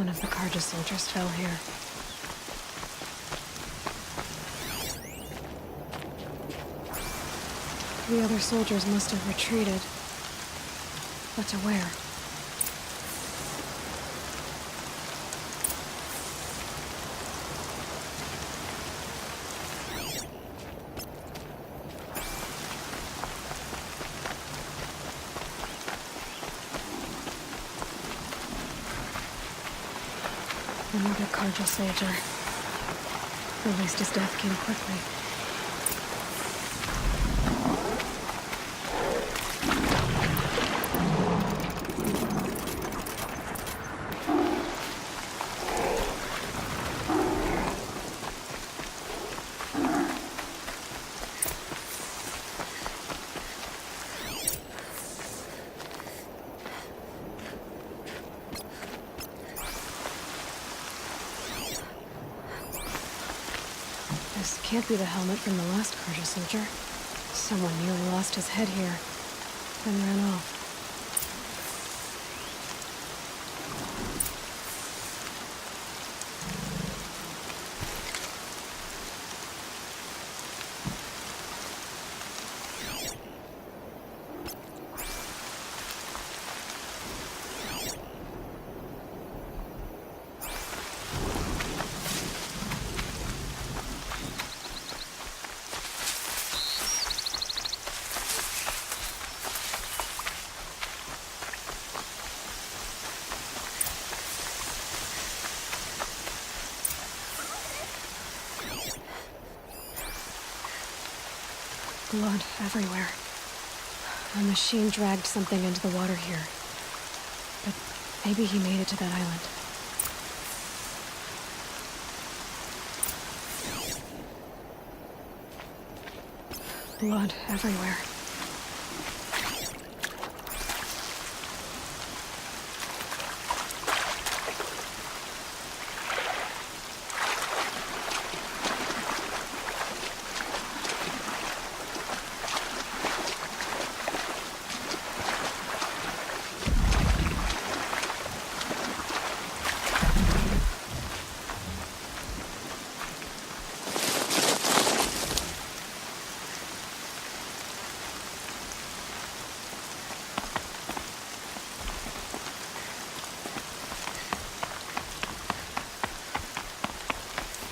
One of the Karja soldiers fell here. The other soldiers must have retreated. But to where? Another Karja soldier. At least his death came quickly. This can't be the helmet from the last Karja soldier. Someone nearly lost his head here, then ran off. Blood everywhere. A machine dragged something into the water here. But maybe he made it to that island. Blood everywhere.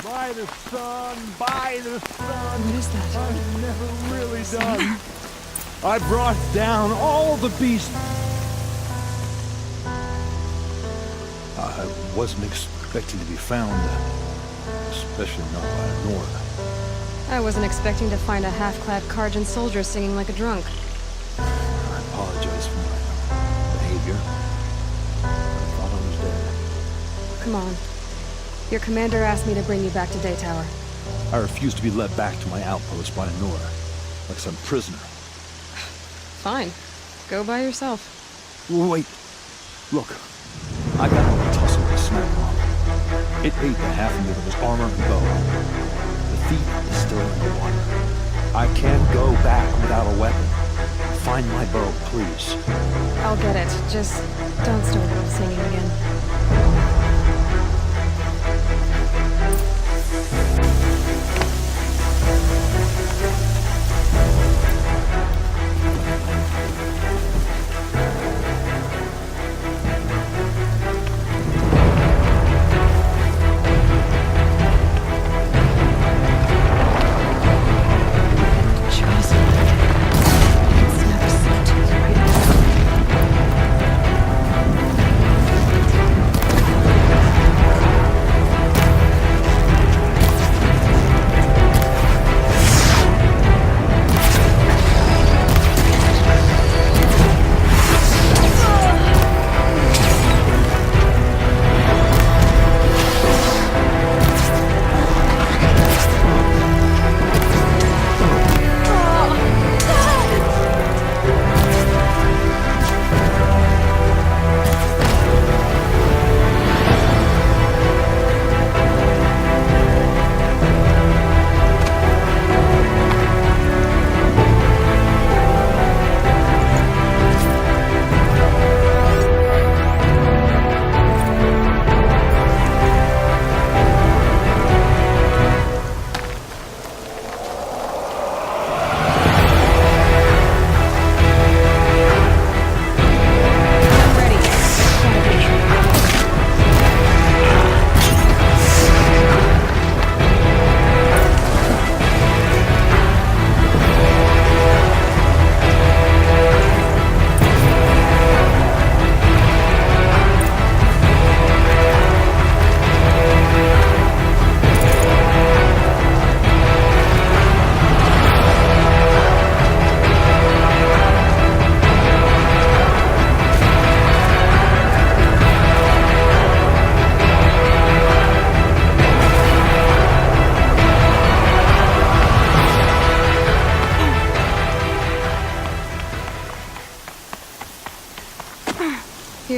By the sun, by the sun. What is that? I've never really done. I brought down all the beasts. I wasn't expecting to be found, especially not by Nora. I wasn't expecting to find a half-clad Karjan soldier singing like a drunk. I apologize for my behavior. I thought I was dead. Come on. Your commander asked me to bring you back to Day Tower. I refuse to be led back to my outpost by Nora, like some prisoner. Fine. Go by yourself. Wait. Look. I got a tussle with a smoke bomb. It ate the half of me that was armor and bow. The thief is still in the water. I can't go back without a weapon. Find my bow, please. I'll get it. Just don't start singing again.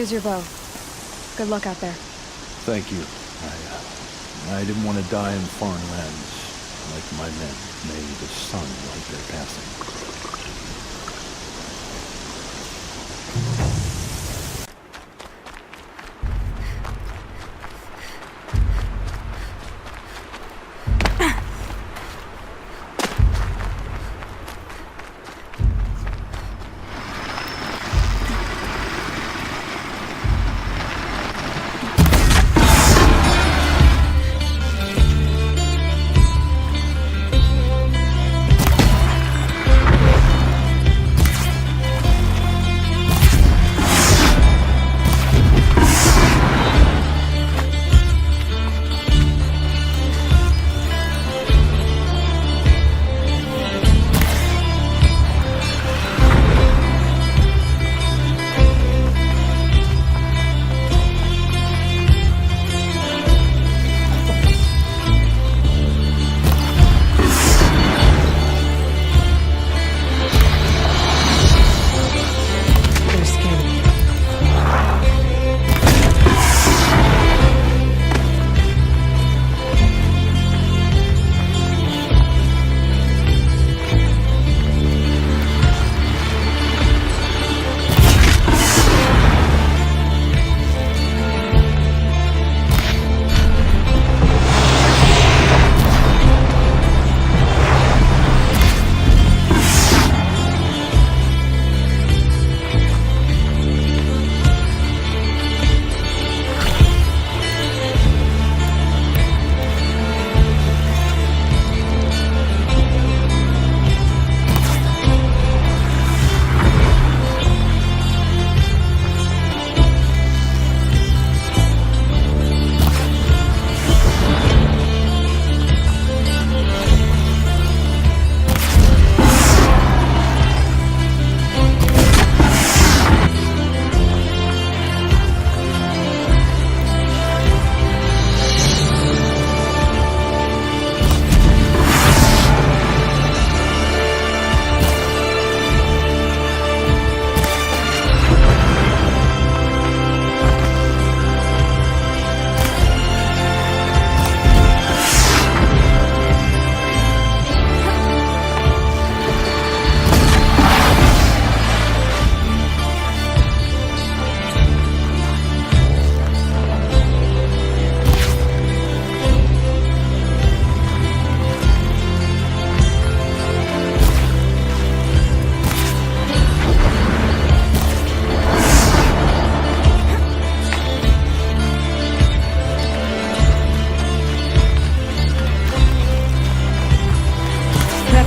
Here's your bow. Good luck out there. Thank you. I didn't want to die in foreign lands, like my men. May the sun light their passing.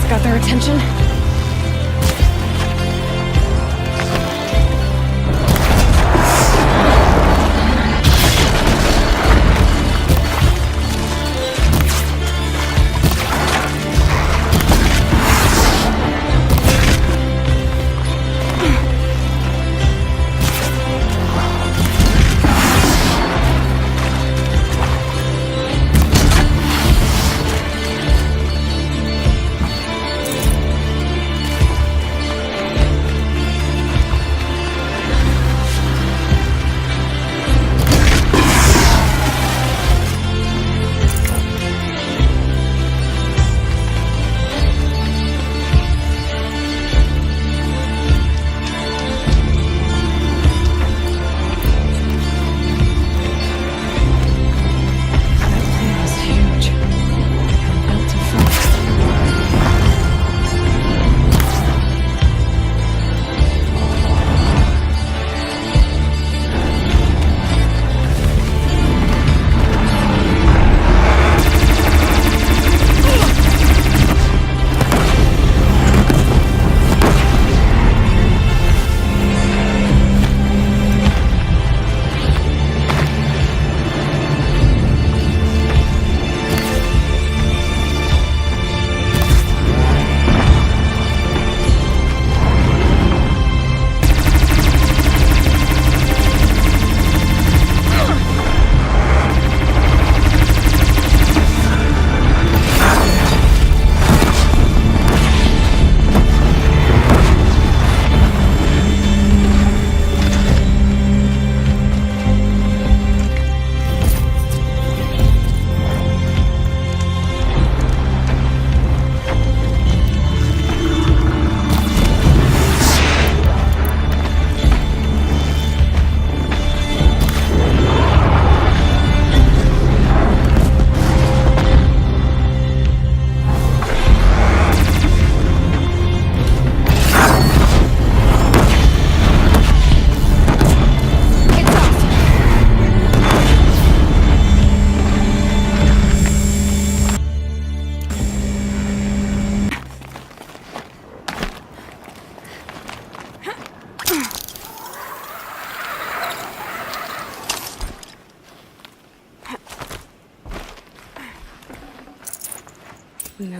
Got their attention?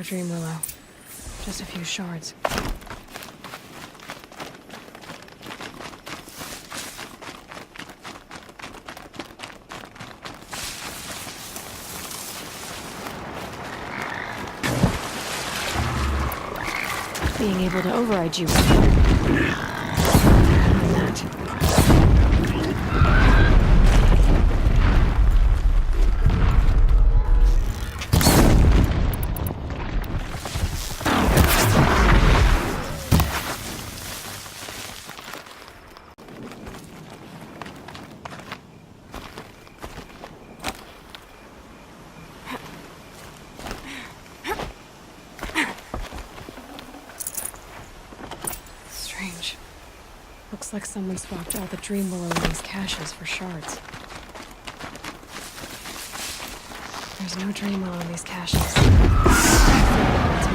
No dream willow. Just a few shards. Being able to override you. That. Strange. Looks like someone swapped all the dream willow in these caches for shards. There's no dream willow in these caches. It's me.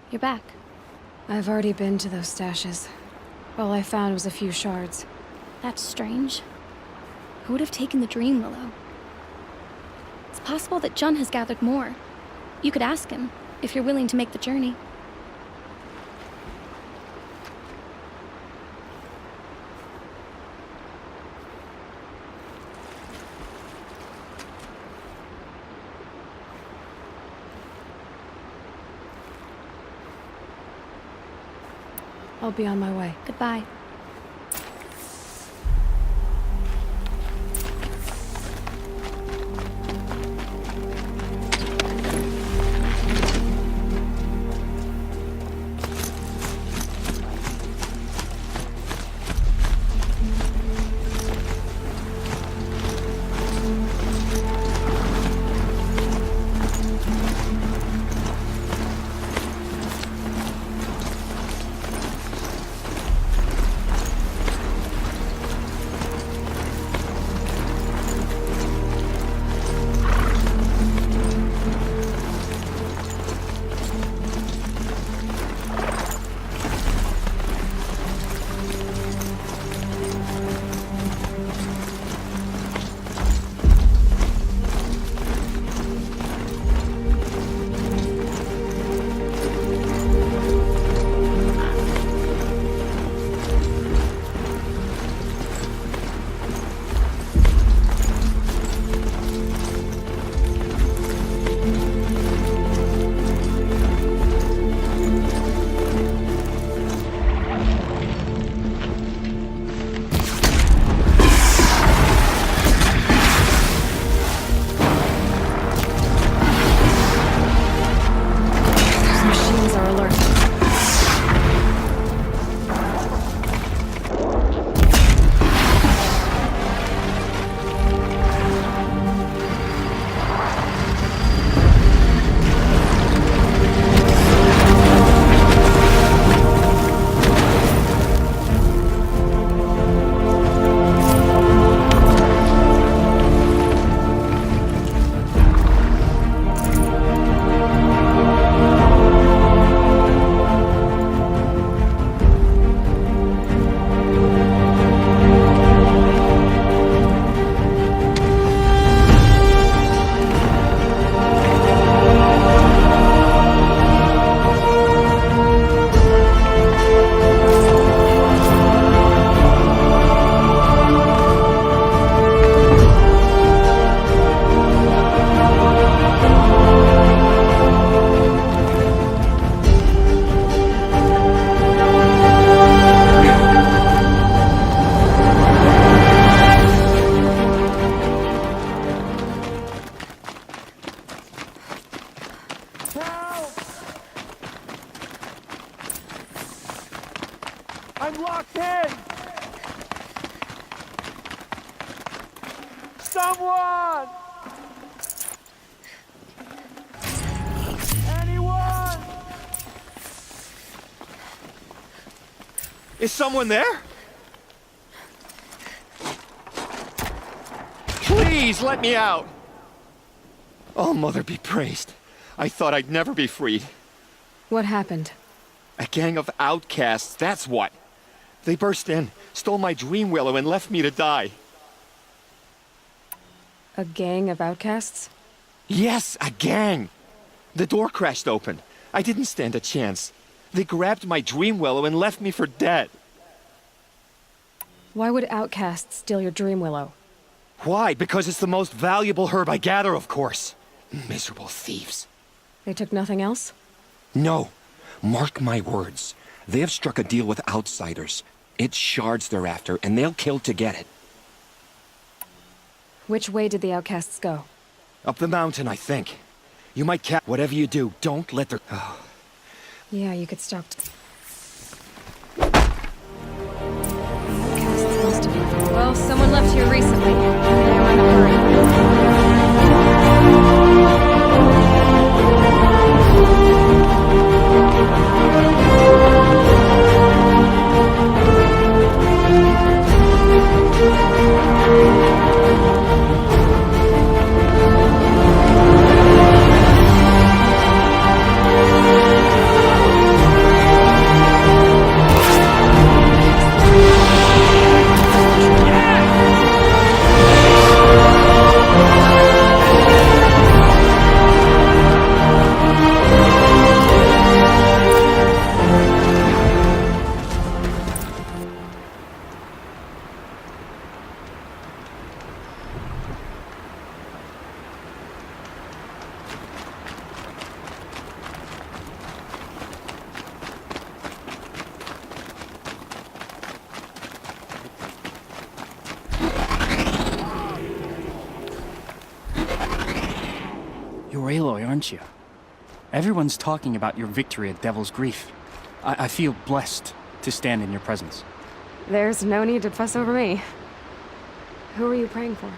You're back. I've already been to those stashes. All I found was a few shards. That's strange. Who would have taken the dream willow? It's possible that Jun has gathered more. You could ask him, if you're willing to make the journey. I'll be on my way. Goodbye. Help! I'm locked in! Someone! Anyone! Is someone there? Please let me out! Oh, Mother be praised. I thought I'd never be freed. What happened? A gang of outcasts, that's what. They burst in, stole my dream willow, and left me to die. A gang of outcasts? Yes, a gang! The door crashed open. I didn't stand a chance. They grabbed my dream willow and left me for dead. Why would outcasts steal your dream willow? Why? Because it's the most valuable herb I gather, of course. Miserable thieves. They took nothing else? No. Mark my words. They have struck a deal with outsiders. It's shards they're after, and they'll kill to get it. Which way did the outcasts go? Up the mountain, I think. You might whatever you do, don't let their... Oh. Yeah, you could stop. The outcasts must have... Well, someone left here recently. They were in a hurry. You're Aloy, aren't you? Everyone's talking about your victory at Devil's Grief. I feel blessed to stand in your presence. There's no need to fuss over me. Who are you praying for?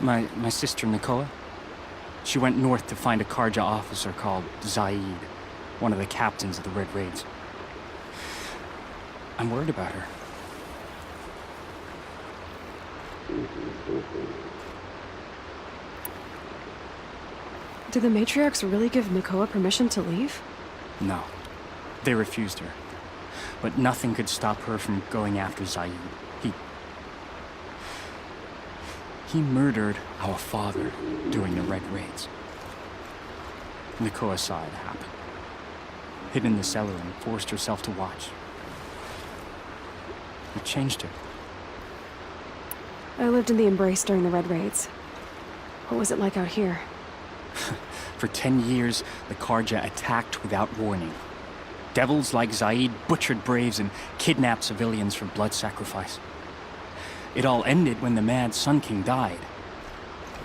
My sister Nakoa. She went north to find a Karja officer called Zaid, one of the captains of the Red Raids. I'm worried about her. Did the matriarchs really give Nakoa permission to leave? No, they refused her. But nothing could stop her from going after Zaid. He murdered our father during the Red Raids. Nakoa saw it happen. Hid in the cellar and forced herself to watch. It changed her. I lived in the Embrace during the Red Raids. What was it like out here? For 10 years, the Karja attacked without warning. Devils like Zaid butchered braves and kidnapped civilians for blood sacrifice. It all ended when the Mad Sun King died.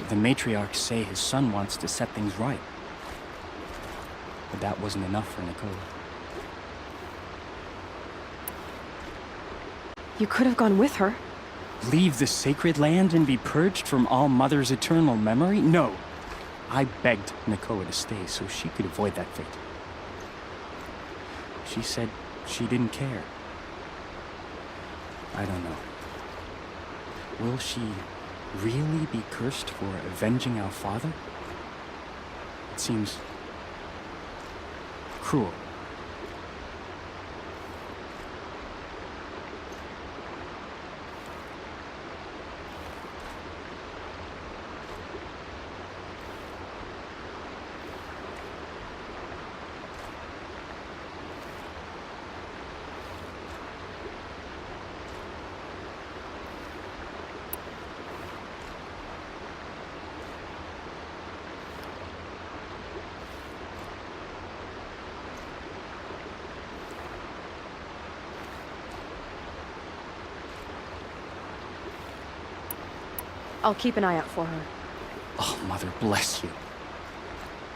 The matriarchs say his son wants to set things right. But that wasn't enough for Nakoa. You could have gone with her. Leave the sacred land and be purged from All Mother's eternal memory? No. I begged Nakoa to stay so she could avoid that fate. She said she didn't care. I don't know. Will she really be cursed for avenging our father? It seems cruel. I'll keep an eye out for her. Oh, Mother bless you.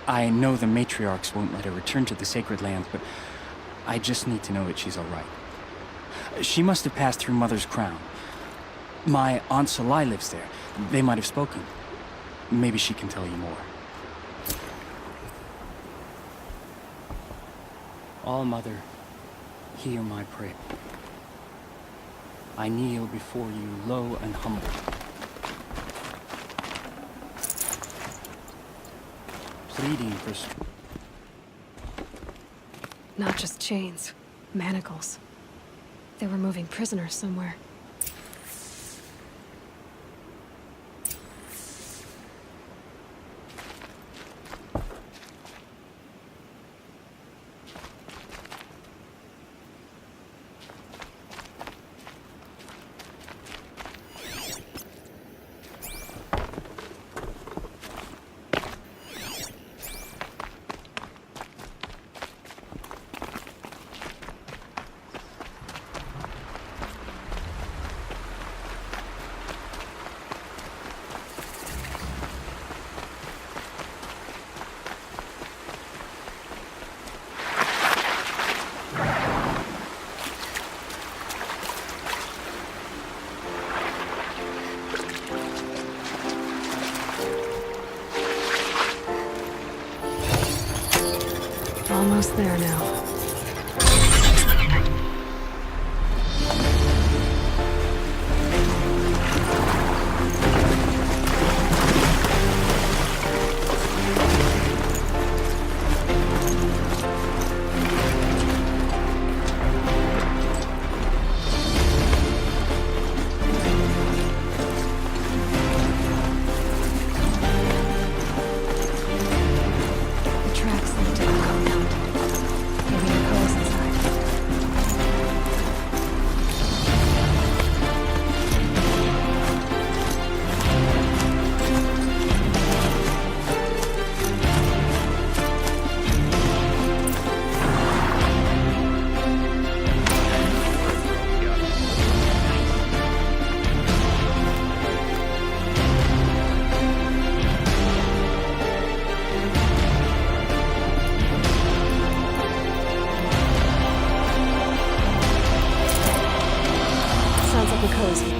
I know the matriarchs won't let her return to the sacred lands, but I just need to know that she's all right. She must have passed through Mother's Crown. My Aunt Salai lives there. They might have spoken. Maybe she can tell you more. All-Mother, hear my prayer. I kneel before you low and humble. Pleading for Not just chains, manacles. They were moving prisoners somewhere. Almost there now. The tracks lead to the compound. Maybe the girl's inside. Sounds like a cozy.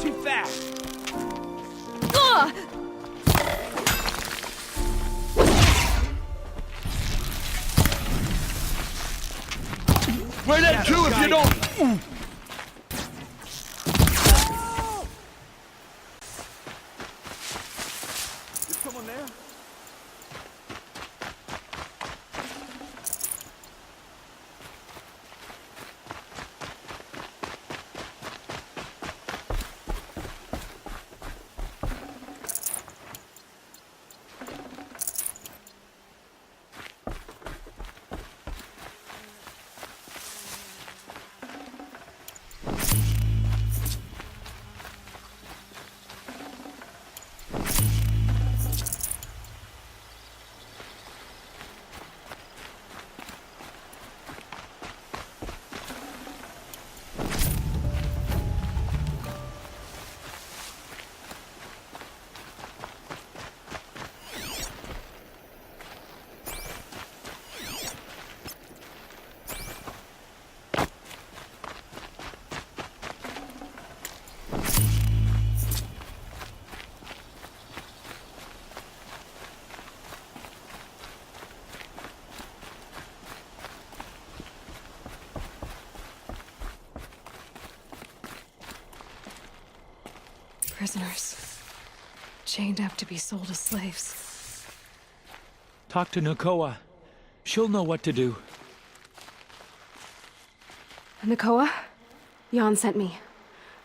Too fast! We're dead too if you don't. Is someone there? Prisoners. Chained up to be sold as slaves. Talk to Nakoa. She'll know what to do. Nakoa? Jan sent me.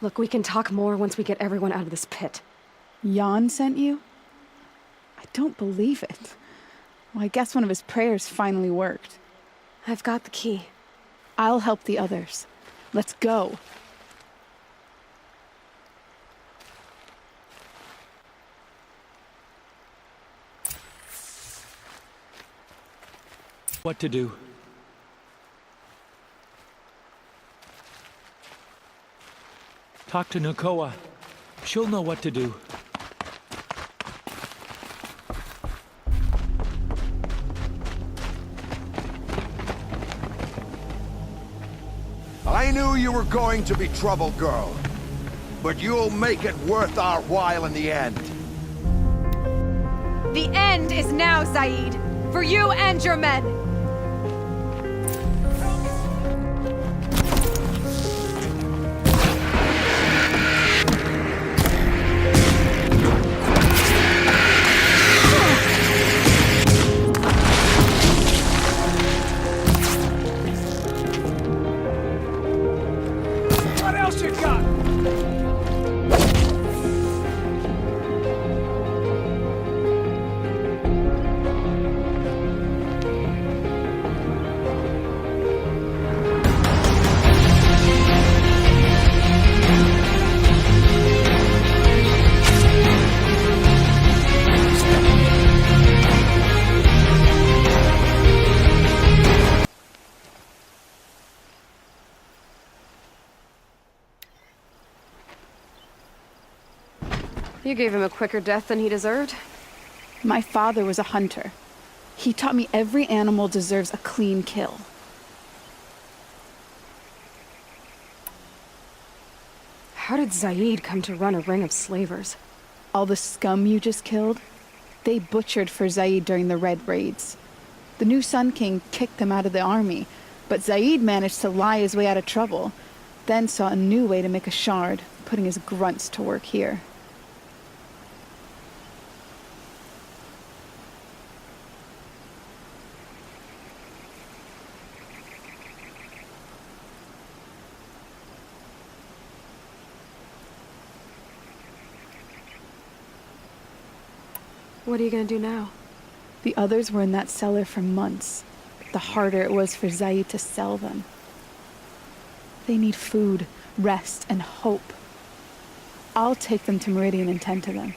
Look, we can talk more once we get everyone out of this pit. Jan sent you? I don't believe it. Well, I guess one of his prayers finally worked. I've got the key. I'll help the others. Let's go. What to do? Talk to Nakoa. She'll know what to do. I knew you were going to be trouble, girl. But you'll make it worth our while in the end. The end is now, Zaid! For you and your men! What else you got? You gave him a quicker death than he deserved. My father was a hunter. He taught me every animal deserves a clean kill. How did Zaid come to run a ring of slavers? All the scum you just killed, they butchered for Zaid during the Red Raids. The new Sun King kicked them out of the army, but Zaid managed to lie his way out of trouble, then saw a new way to make a shard, putting his grunts to work here. What are you gonna do now? The others were in that cellar for months. The harder it was for Zaid to sell them. They need food, rest, and hope. I'll take them to Meridian and tend to them.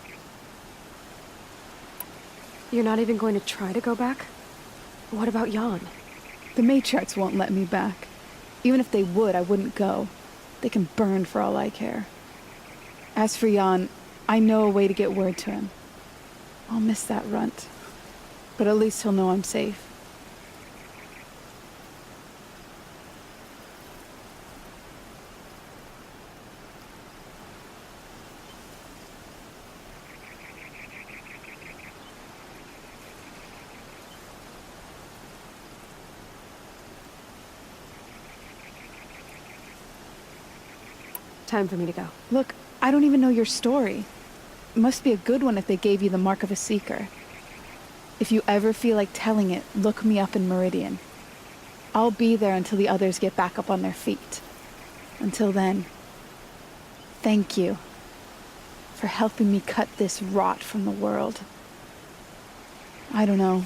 You're not even going to try to go back? What about Jan? The matriarchs won't let me back. Even if they would, I wouldn't go. They can burn for all I care. As for Jan, I know a way to get word to him. I'll miss that runt. But at least he'll know I'm safe. Time for me to go. Look, I don't even know your story. It must be a good one if they gave you the mark of a seeker. If you ever feel like telling it, look me up in Meridian. I'll be there until the others get back up on their feet. Until then, thank you for helping me cut this rot from the world. I don't know.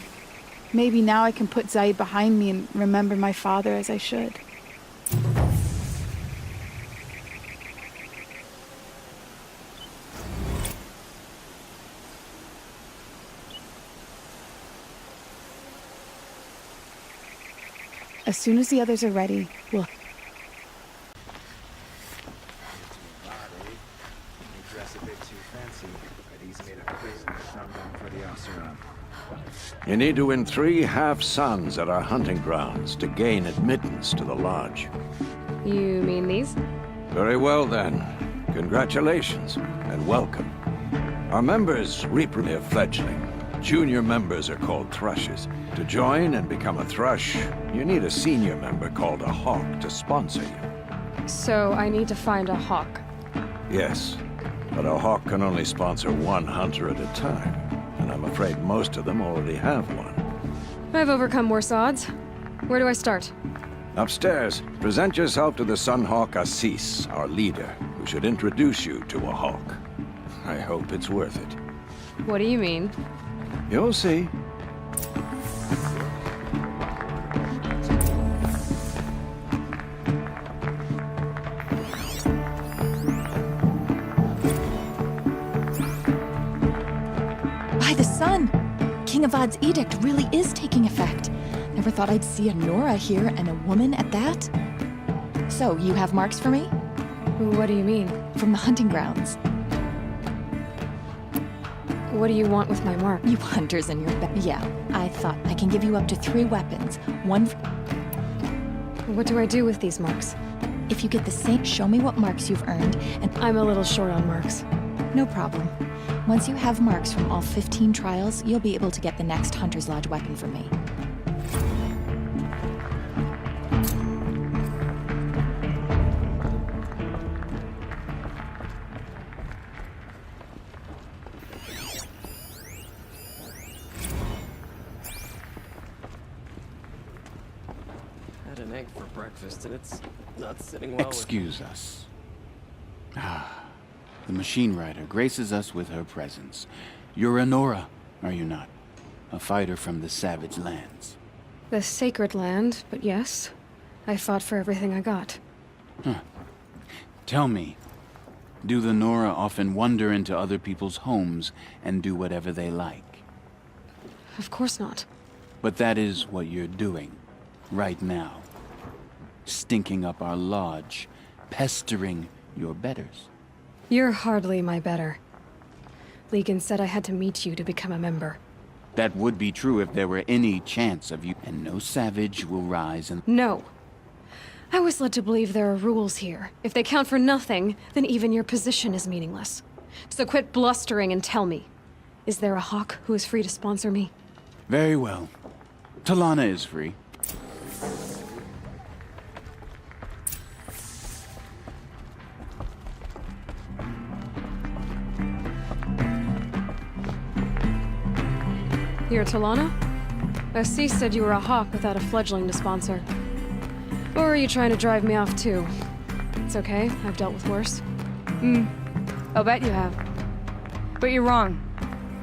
Maybe now I can put Zaid behind me and remember my father as I should. As soon as the others are ready, we'll... You need to win 3 half-suns at our hunting grounds to gain admittance to the lodge. You mean these? Very well, then. Congratulations, and welcome. Our members reap a fledgling. Junior members are called thrushes. To join and become a thrush, you need a senior member called a hawk to sponsor you. So I need to find a hawk. Yes, but a hawk can only sponsor 1 hunter at a time, and I'm afraid most of them already have one. I've overcome worse odds. Where do I start? Upstairs, present yourself to the Sunhawk Assis, our leader, who should introduce you to a hawk. I hope it's worth it. What do you mean? You'll see. By the sun! King Avad's edict really is taking effect. Never thought I'd see a Nora here, and a woman at that. So, you have marks for me? What do you mean? From the hunting grounds. What do you want with my mark? You hunters and your yeah, I thought I can give you up to 3 weapons. One What do I do with these marks? if you get the same, show me what marks you've earned, and I'm a little short on marks. no problem. Once you have marks from all 15 trials, you'll be able to get the next Hunter's Lodge weapon from me. Had an egg for breakfast and it's not sitting well. Excuse us. The machine rider graces us with her presence. You're a Nora, are you not? A fighter from the savage lands. The sacred land, but yes. I fought for everything I got. Tell me, do the Nora often wander into other people's homes and do whatever they like? Of course not. But that is what you're doing, right now. Stinking up our lodge, pestering your betters. You're hardly my better. Legan said I had to meet you to become a member. That would be true if there were any chance of you, and no savage will rise and— No. I was led to believe there are rules here. If they count for nothing, then even your position is meaningless. So quit blustering and tell me. Is there a hawk who is free to sponsor me? Very well. Talana is free. You're Talana? Assis said you were a hawk without a fledgling to sponsor. Or are you trying to drive me off too? It's okay, I've dealt with worse. I'll bet you have. But you're wrong.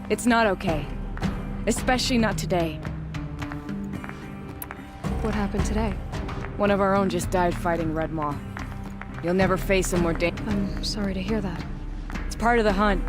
It's not okay. Especially not today. What happened today? One of our own just died fighting Red Maw. You'll never face a more I'm sorry to hear that. It's part of the hunt.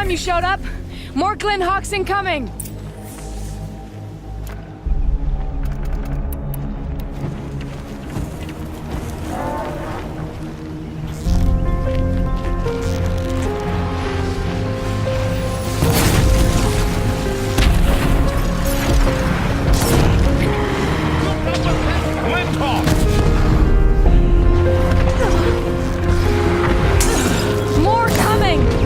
You showed up. More Glen Hawks incoming. More coming!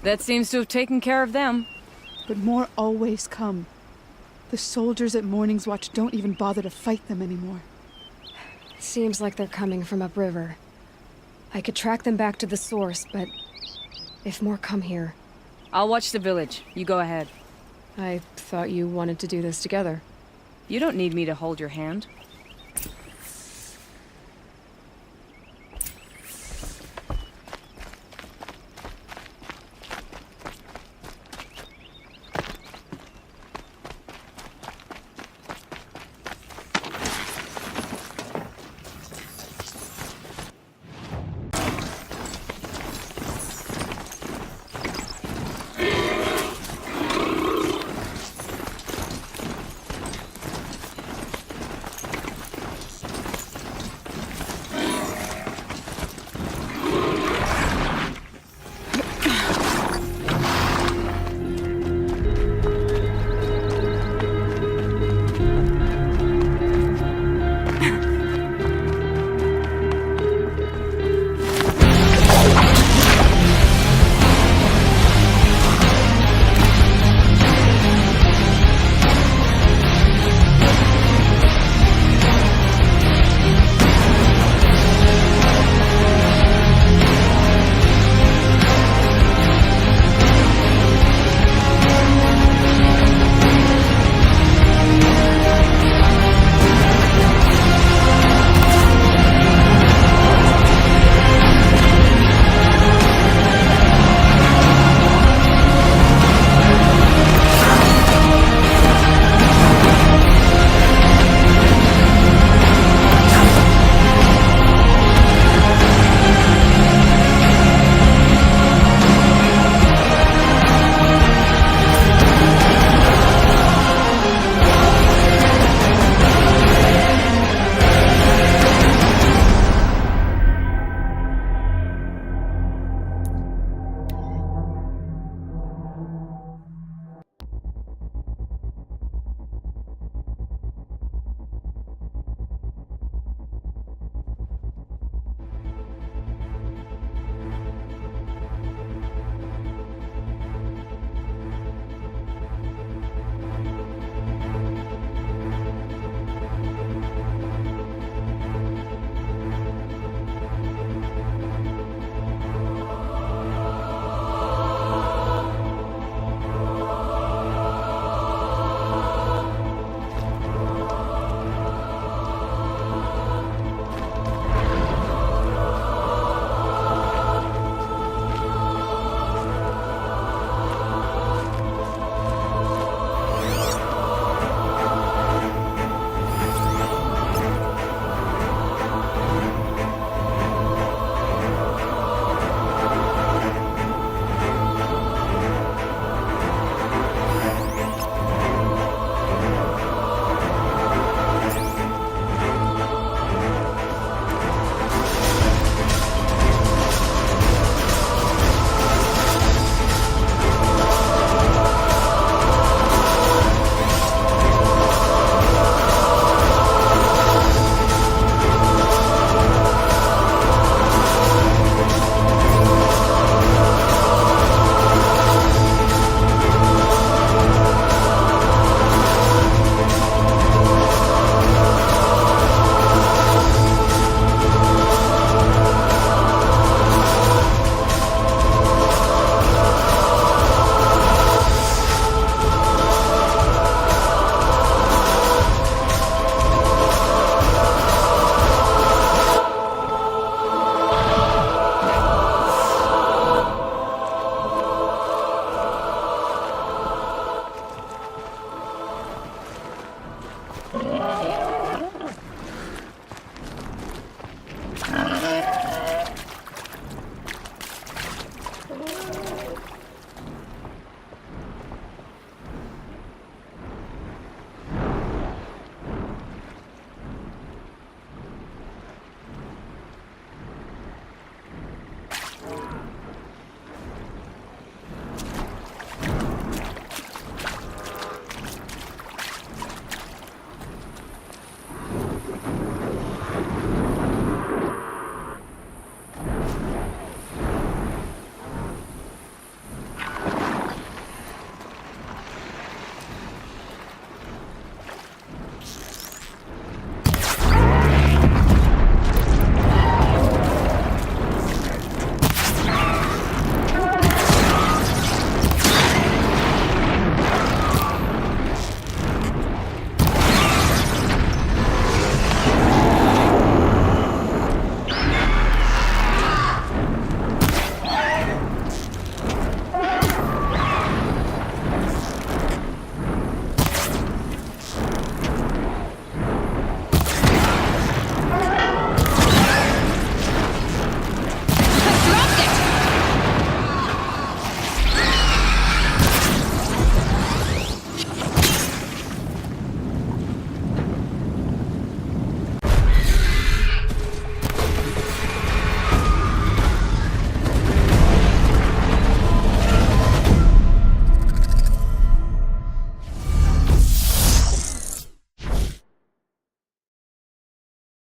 That seems to have taken care of them. But more always come. The soldiers at Morning's Watch don't even bother to fight them anymore. Seems like they're coming from upriver. I could track them back to the source, but if more come here... I'll watch the village. You go ahead. I thought you wanted to do this together. You don't need me to hold your hand.